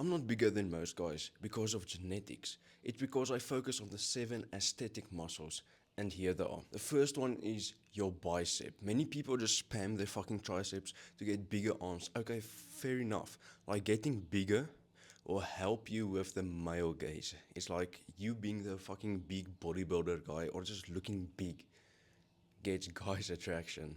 I'm not bigger than most guys because of genetics. It's because I focus on the 7 aesthetic muscles, and here they are. The first one is your bicep. Many people just spam their fucking triceps to get bigger arms. Okay, fair enough. Like getting bigger will help you with the male gaze. It's like you being the fucking big bodybuilder guy or just looking big gets guys' attraction.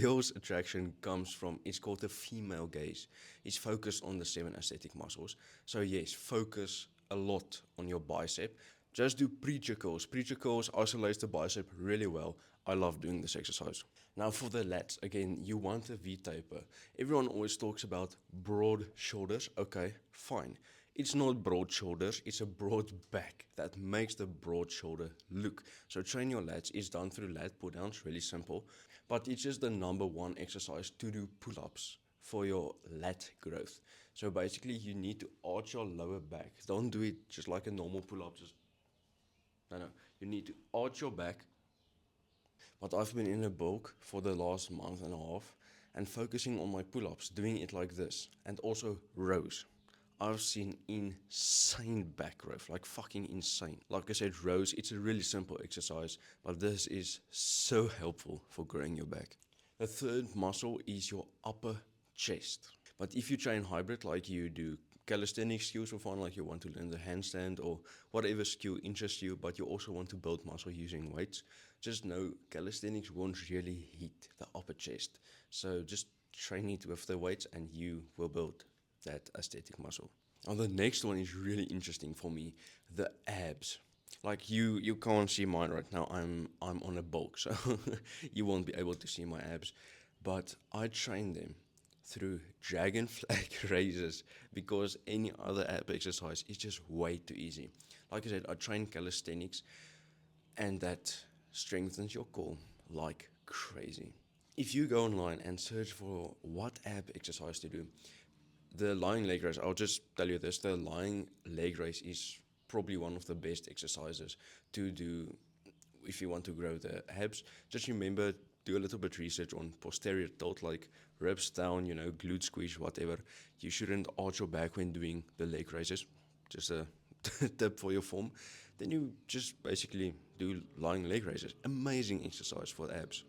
Girls' attraction comes from, it's called the female gaze. It's focused on the 7 aesthetic muscles. So yes, focus a lot on your bicep. Just do preacher curls. Preacher curls isolates the bicep really well. I love doing this exercise. Now for the lats, again, you want a V-taper. Everyone always talks about broad shoulders. Okay, fine. It's not broad shoulders, it's a broad back that makes the broad shoulder look. So train your lats is done through lat pull downs, really simple. But it's just the number one exercise to do pull-ups for your lat growth. So basically you need to arch your lower back. Don't do it just like a normal pull-up, just no. You need to arch your back. But I've been in a bulk for the last month and a half and focusing on my pull-ups, doing it like this, and also rows. I've seen insane back growth, like fucking insane. Like I said, rows, it's a really simple exercise, but this is so helpful for growing your back. The third muscle is your upper chest. But if you train hybrid, like you do calisthenics skills for fun, like you want to learn the handstand or whatever skill interests you, but you also want to build muscle using weights, just know calisthenics won't really hit the upper chest. So just train it with the weights and you will build that aesthetic muscle. Now the next one is really interesting for me, the abs. Like you can't see mine right now. I'm on a bulk, so you won't be able to see my abs. But I train them through dragon flag raises because any other ab exercise is just way too easy. Like I said, I train calisthenics and that strengthens your core like crazy. If you go online and search for what ab exercise to do, the lying leg raise, I'll just tell you this, the lying leg raise is probably one of the best exercises to do if you want to grow the abs. Just remember, do a little bit research on posterior tilt, like ribs down, glute squeeze, whatever. You shouldn't arch your back when doing the leg raises. Just a tip for your form. Then you just basically do lying leg raises. Amazing exercise for the abs.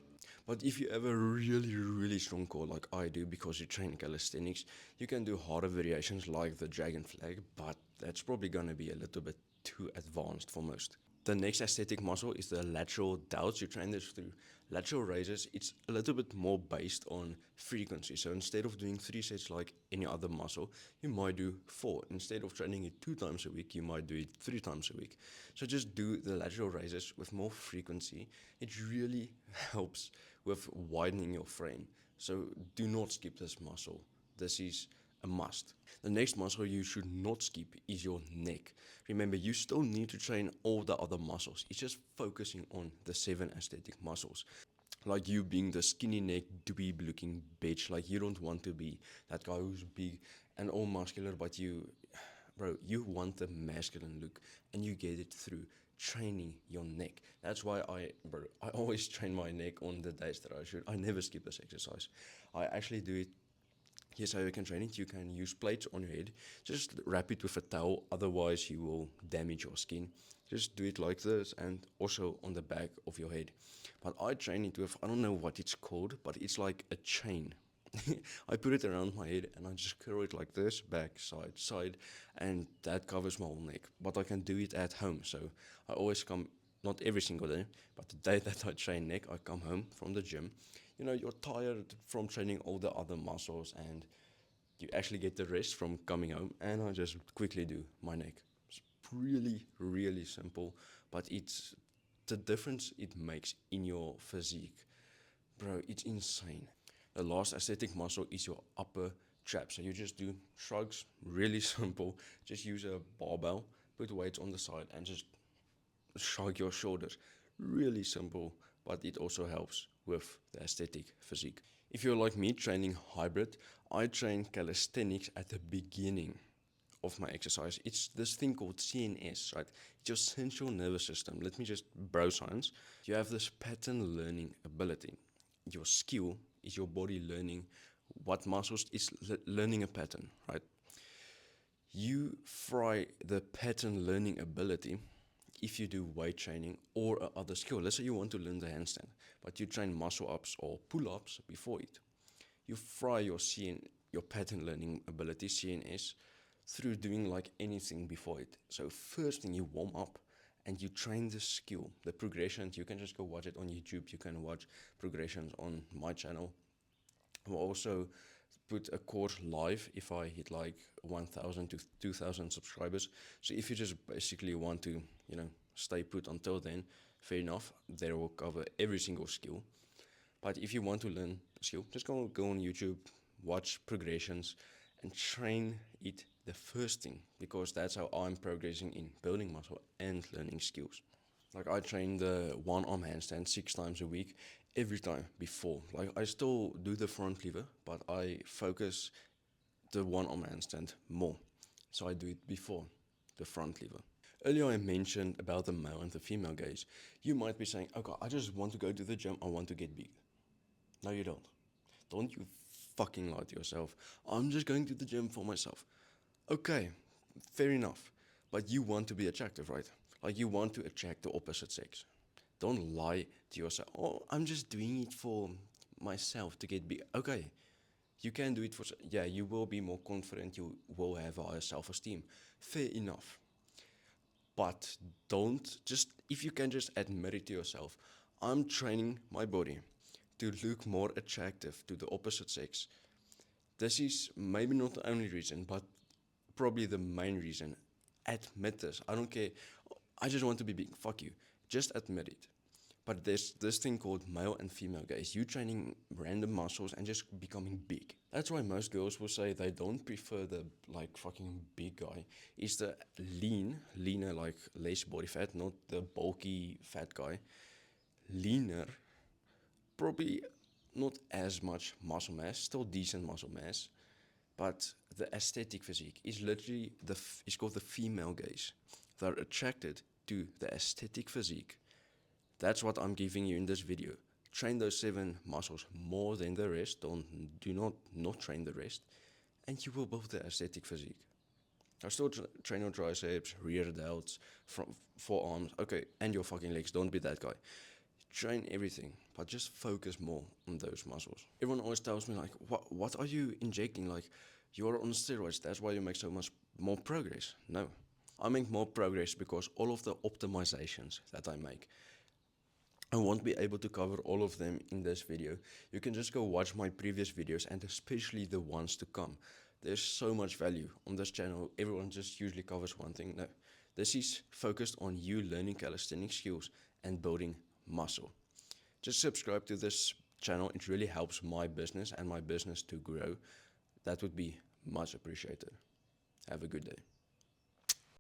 But if you have a really, really strong core like I do because you train calisthenics, you can do harder variations like the dragon flag, but that's probably going to be a little bit too advanced for most. The next aesthetic muscle is the lateral delts. You train this through lateral raises. It's a little bit more based on frequency. So instead of doing 3 sets like any other muscle, you might do 4. Instead of training it 2 times a week, you might do it 3 times a week. So just do the lateral raises with more frequency. It really helps with widening your frame. So do not skip this muscle. This is a must. The next muscle you should not skip is your neck. Remember, you still need to train all the other muscles. It's just focusing on the 7 aesthetic muscles. Like you being the skinny neck, dweeb looking bitch. Like you don't want to be that guy who's big and all muscular, but you want the masculine look and you get it through training your neck. That's why I always train my neck on the days that I should. I never skip this exercise. I actually do it. Here's how you can train it. You can use plates on your head. Just wrap it with a towel, otherwise you will damage your skin. Just do it like this and also on the back of your head. But I train it with, I don't know what it's called, but it's like a chain. I put it around my head and I just curl it like this, back, side, side, and that covers my whole neck. But I can do it at home, so I always come, not every single day, but the day that I train neck, I come home from the gym. You're tired from training all the other muscles and you actually get the rest from coming home, and I just quickly do my neck. It's really, really simple, but it's the difference it makes in your physique. Bro, it's insane. The last aesthetic muscle is your upper trap. So you just do shrugs, really simple. Just use a barbell, put weights on the side, and just shrug your shoulders. Really simple, but it also helps with the aesthetic physique. If you're like me, training hybrid, I train calisthenics at the beginning of my exercise. It's this thing called CNS, right? It's your central nervous system. Let me just bro science. You have this pattern learning ability. Your skill is your body learning what muscles is learning a pattern, right? You fry the pattern learning ability if you do weight training or a other skill. Let's say you want to learn the handstand, but you train muscle ups or pull ups before it. You fry your pattern learning ability, CNS, through doing like anything before it. So first thing, you warm up and you train the skill, the progressions. You can just go watch it on YouTube. You can watch progressions on my channel. We'll also put a course live if I hit like 1,000 to 2,000 subscribers. So if you just basically want to, stay put until then, fair enough. There will cover every single skill. But if you want to learn a skill, just go on YouTube, watch progressions, and train it the first thing, because that's how I'm progressing in building muscle and learning skills. Like I train the one arm handstand 6 times a week, every time before. Like I still do the front lever, but I focus the one arm handstand more. So I do it before the front lever. Earlier I mentioned about the male and the female gaze. You might be saying, okay, I just want to go to the gym, I want to get big. No, you don't. Don't you fucking lie to yourself. I'm just going to the gym for myself. Okay, fair enough. But you want to be attractive, right? Like you want to attract the opposite sex. Don't lie to yourself. Oh, I'm just doing it for myself to get big. Okay, you can do it for, yeah, you will be more confident, you will have a higher self-esteem. Fair enough. But don't just, if you can just admit it to yourself, I'm training my body to look more attractive to the opposite sex. This is maybe not the only reason, but probably the main reason. Admit this. I don't care. I just want to be big. Fuck you. Just admit it. But there's this thing called male and female gaze. You training random muscles and just becoming big. That's why most girls will say they don't prefer the like fucking big guy. It's the leaner, like less body fat, not the bulky fat guy. Leaner, probably not as much muscle mass, still decent muscle mass, but the aesthetic physique is literally it's called the female gaze. They're attracted to the aesthetic physique. That's what I'm giving you in this video. Train those 7 muscles more than the rest. Do not train the rest, and you will build the aesthetic physique. I still train your triceps, rear delts, forearms, okay, and your fucking legs. Don't be that guy. Train everything, but just focus more on those muscles. Everyone always tells me like, what are you injecting? Like, you're on steroids, that's why you make so much more progress. No, I make more progress because all of the optimizations that I make, I won't be able to cover all of them in this video. You can just go watch my previous videos, and especially the ones to come. There's so much value on this channel. Everyone just usually covers one thing. No, this is focused on you learning calisthenics skills and building muscle. Just subscribe to this channel. It really helps my business and my business to grow. That would be much appreciated. Have a good day.